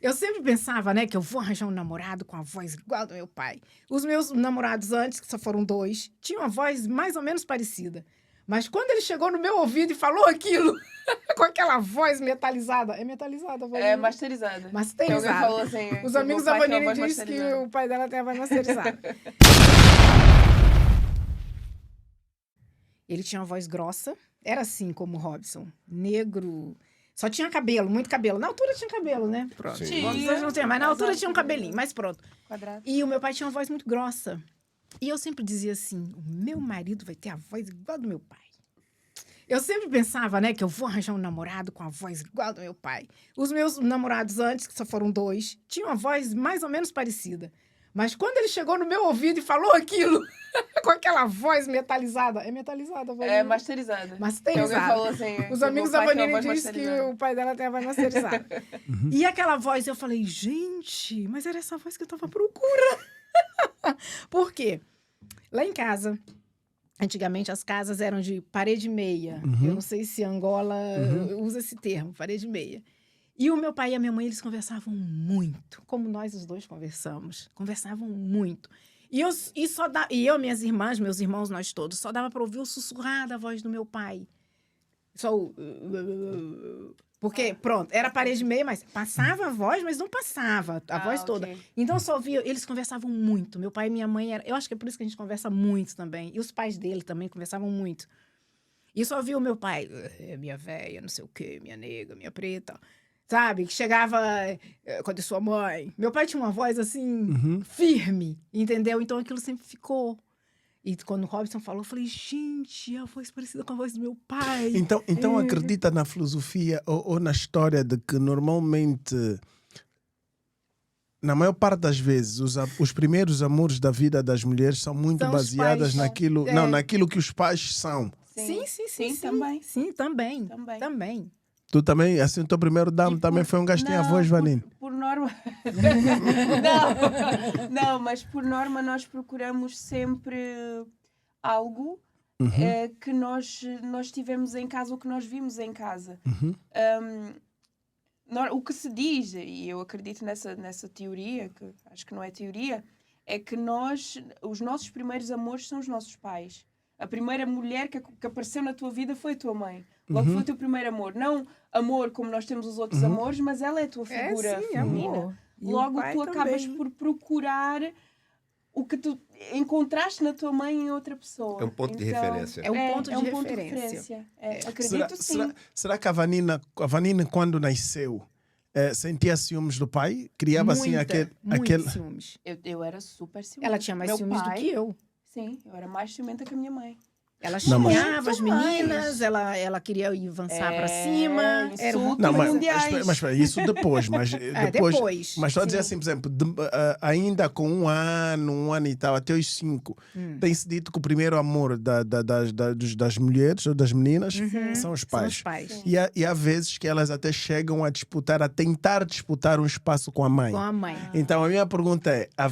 Eu sempre pensava, né, que eu vou arranjar um namorado com a voz igual do meu pai. Os meus namorados antes, que só foram 2, tinham uma voz mais ou menos parecida. Mas quando ele chegou no meu ouvido e falou aquilo, com aquela voz metalizada. É metalizada a voz É dele? masterizada. Que alguém Masterizada. falou assim, Os que o amigos meu da pai tem uma Vanille voz dizem que masterizada. o pai dela tem a voz masterizada. Ele tinha uma voz grossa, era assim como o Robson, negro. Só tinha cabelo, muito cabelo. Na altura tinha cabelo, né? Pronto. Sim. Vamos dizer que não tinha, mas na Mas altura alto, tinha um cabelinho, mas pronto. Quadrado. E o meu pai tinha uma voz muito grossa. E eu sempre dizia assim: o meu marido vai ter a voz igual do meu pai. Eu sempre pensava, né, que eu vou arranjar um namorado com a voz igual do meu pai. Os meus namorados antes, que só foram 2, tinham uma voz mais ou menos parecida. Mas quando ele chegou no meu ouvido e falou aquilo, com aquela voz metalizada. É metalizada a voz É dele? masterizada. Que alguém Masterizada. falou assim, Os que o amigos meu da pai tem uma Vanille voz dizem que masterizada. o pai dela tem a voz masterizada. E aquela voz, eu falei, gente, mas era essa voz que eu tava procurando. Por quê? Lá em casa, antigamente as casas eram de parede meia. Eu não sei se Angola usa esse termo, parede meia. E o meu pai e a minha mãe, eles conversavam muito, como nós os dois conversamos. Conversavam muito. E eu, minhas irmãs, meus irmãos, nós todos, só dava para ouvir o sussurrar da voz do meu pai. Só o... Porque, pronto, era parede meia, mas passava a voz, mas não passava a voz toda. Ok. Então, eu só ouvia... Eles conversavam muito. Meu pai e minha mãe... Eu acho que é por isso que a gente conversa muito também. E os pais dele também conversavam muito. E só ouvia o meu pai... Minha véia, não sei o quê, minha nega, minha preta... Sabe? Que chegava... Cadê sua mãe? Meu pai tinha uma voz, assim, firme, entendeu? Então, aquilo sempre ficou. E quando o Robson falou, eu falei, gente, a voz parecida com a voz do meu pai. Então acredita na filosofia ou na história de que normalmente, na maior parte das vezes, os primeiros amores da vida das mulheres são muito São os baseadas pais. naquilo, É. não, naquilo que os pais são. Sim. Também. Sim, também. Tu também, assim, o teu primeiro damo E também por- foi um gajo que tinha a não, voz, Vanine. Por norma... não, mas por norma nós procuramos sempre algo que nós tivemos em casa ou que nós vimos em casa. O que se diz, e eu acredito nessa teoria, que acho que não é teoria, é que os nossos primeiros amores são os nossos pais. A primeira mulher que apareceu na tua vida foi a tua mãe. Logo foi o teu primeiro amor. Não amor como nós temos os outros amores, mas ela é a tua figura sim, feminina. amor. E o Logo pai tu acabas também. por procurar o que tu encontraste na tua mãe em outra pessoa. É um ponto de Então, referência. É um ponto de um ponto de referência. referência. Acredito sim. Será que a Vanina, quando nasceu, sentia ciúmes do pai? Criava assim aquele... Muitos ciúmes. Eu era super ciumenta. Ela tinha mais Meu ciúmes pai, do que eu. Sim, eu era mais ciumenta que a minha mãe. Ela Não, mas- xingava as meninas, ela queria ir avançar pra cima. Era uma insulto Não, mas, mundiais. mas espera, isso depois. Mas depois, Mas estou a dizer sim. assim, por exemplo, ainda com um ano e tal, até os 5, tem-se dito que o primeiro amor das mulheres ou das meninas são os São pais. os pais. E há vezes que elas até chegam a tentar disputar um espaço com a mãe. Com a mãe. Então a minha pergunta é, a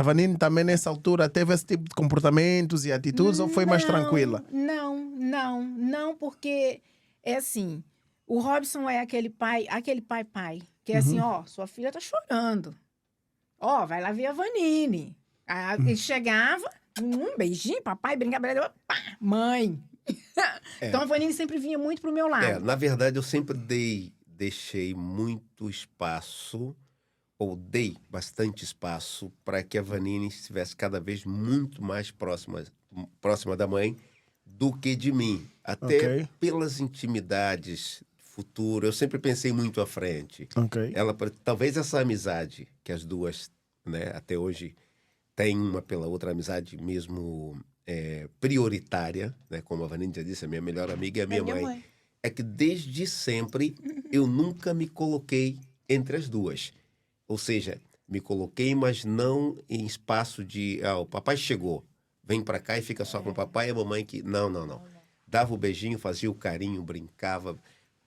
Vanine também nessa altura teve esse tipo de comportamentos e atitudes ou foi mais tranquila? Não, porque é assim, o Robson é aquele pai, que é assim, ó, sua filha tá chorando. Ó, vai lá ver a Vanine. Aí ele chegava, um beijinho, papai, brincava, pá, mãe. Então a Vanine sempre vinha muito pro meu lado. Na verdade, eu sempre deixei muito espaço, ou dei bastante espaço, para que a Vanine estivesse cada vez muito mais próxima da mãe do que de mim. Até Ok. pelas intimidades futuras, eu sempre pensei muito à frente. Ok. Talvez essa amizade que as duas, né, até hoje, têm uma pela outra, amizade mesmo prioritária, né, como a Vanine já disse, a minha melhor amiga é a minha mãe. É que desde sempre eu nunca me coloquei entre as duas. Ou seja, me coloquei, mas não em espaço de... o papai chegou, vem pra cá e fica só com o papai e a mamãe que... Não. Dava o beijinho, fazia o carinho, brincava,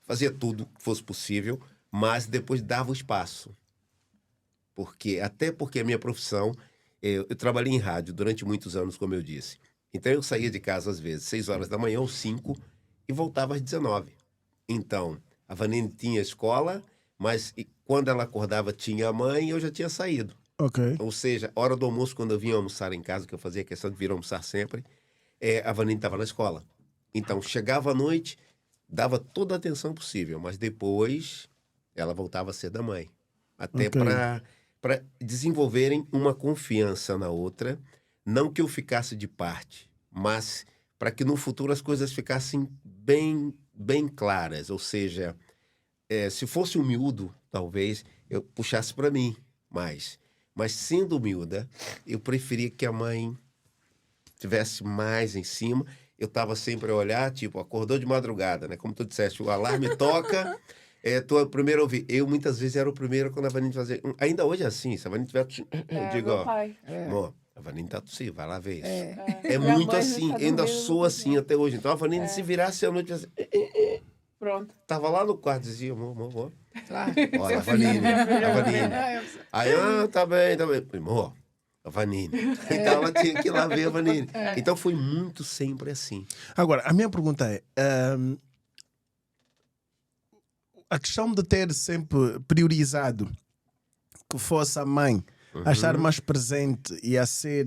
fazia tudo que fosse possível, mas depois dava o espaço. Até porque a minha profissão... Eu trabalhei em rádio durante muitos anos, como eu disse. Então eu saía de casa às vezes 6 horas da manhã ou 5 e voltava às 19. Então, a Vanine tinha escola... Mas quando ela acordava, tinha a mãe e eu já tinha saído. Ok. Ou seja, hora do almoço, quando eu vinha almoçar em casa, que eu fazia questão de vir almoçar sempre, a Vanine estava na escola. Então, chegava à noite, dava toda a atenção possível, mas depois ela voltava a ser da mãe. Até Ok. para desenvolverem uma confiança na outra, não que eu ficasse de parte, mas para que no futuro as coisas ficassem bem claras. Ou seja, se fosse um miúdo, talvez eu puxasse para mim mais. Mas sendo miúda, eu preferia que a mãe tivesse mais em cima. Eu estava sempre a olhar, tipo, acordou de madrugada, né? Como tu disseste, o alarme toca, tu é o primeiro a ouvir. Eu, muitas vezes, era o primeiro quando a Vanine fazia... Ainda hoje é assim, se a Vanine tiver... Eu digo, meu ó, pai. amor, a Vanine tá tossindo, vai lá ver isso. É. É Minha muito mãe assim, já tá ainda dormindo, sou assim até hoje. Então a Vanine, se virasse à noite, assim, Pronto. tava lá no quarto, dizia, amor. Claro. Olha, a Vanine. Aí, tá bem. Amor, a Vanine. Então ela tinha que ir lá ver a Vanine. Então foi muito sempre assim. Agora, a minha pergunta é... a questão de ter sempre priorizado que fosse a mãe a estar mais presente e a ser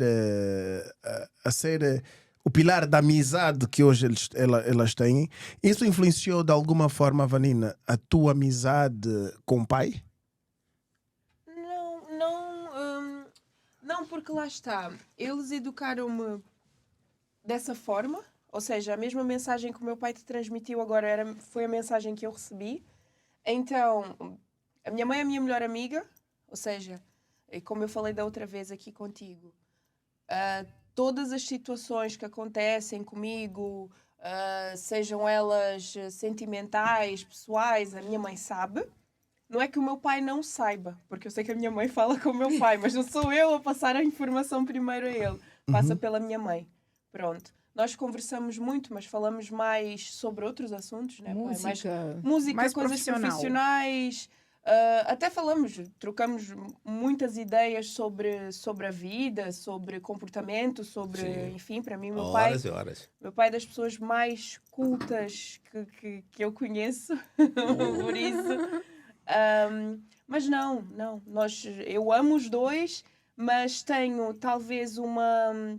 o pilar da amizade que hoje elas têm, isso influenciou de alguma forma, Vanina, a tua amizade com o pai? Não, porque lá está. Eles educaram-me dessa forma, ou seja, a mesma mensagem que o meu pai te transmitiu agora foi a mensagem que eu recebi. Então, a minha mãe é a minha melhor amiga, ou seja, como eu falei da outra vez aqui contigo, todas as situações que acontecem comigo, sejam elas sentimentais, pessoais, a minha mãe sabe. Não é que o meu pai não saiba, porque eu sei que a minha mãe fala com o meu pai, mas não sou eu a passar a informação primeiro a ele. Passa pela minha mãe. Pronto. Nós conversamos muito, mas falamos mais sobre outros assuntos, né? Música, mais coisas profissionais. Até trocamos muitas ideias sobre a vida, sobre comportamento, enfim, para mim, Horas e horas. Meu pai é das pessoas mais cultas que eu conheço, por isso. Mas não. Eu amo os dois, mas tenho talvez uma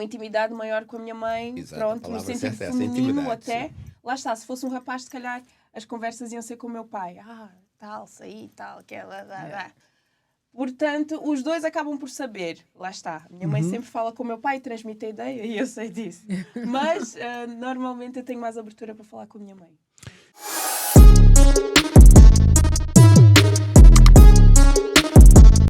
intimidade maior com a minha mãe. Exato, Pronto, no sentido feminino até. Sim. Lá está, se fosse um rapaz, se calhar as conversas iam ser com o meu pai. Tal, saí, tal, aquela... Portanto, os dois acabam por saber. Lá está. Minha mãe sempre fala com o meu pai e transmite a ideia, e eu sei disso. Mas, normalmente, eu tenho mais abertura para falar com a minha mãe.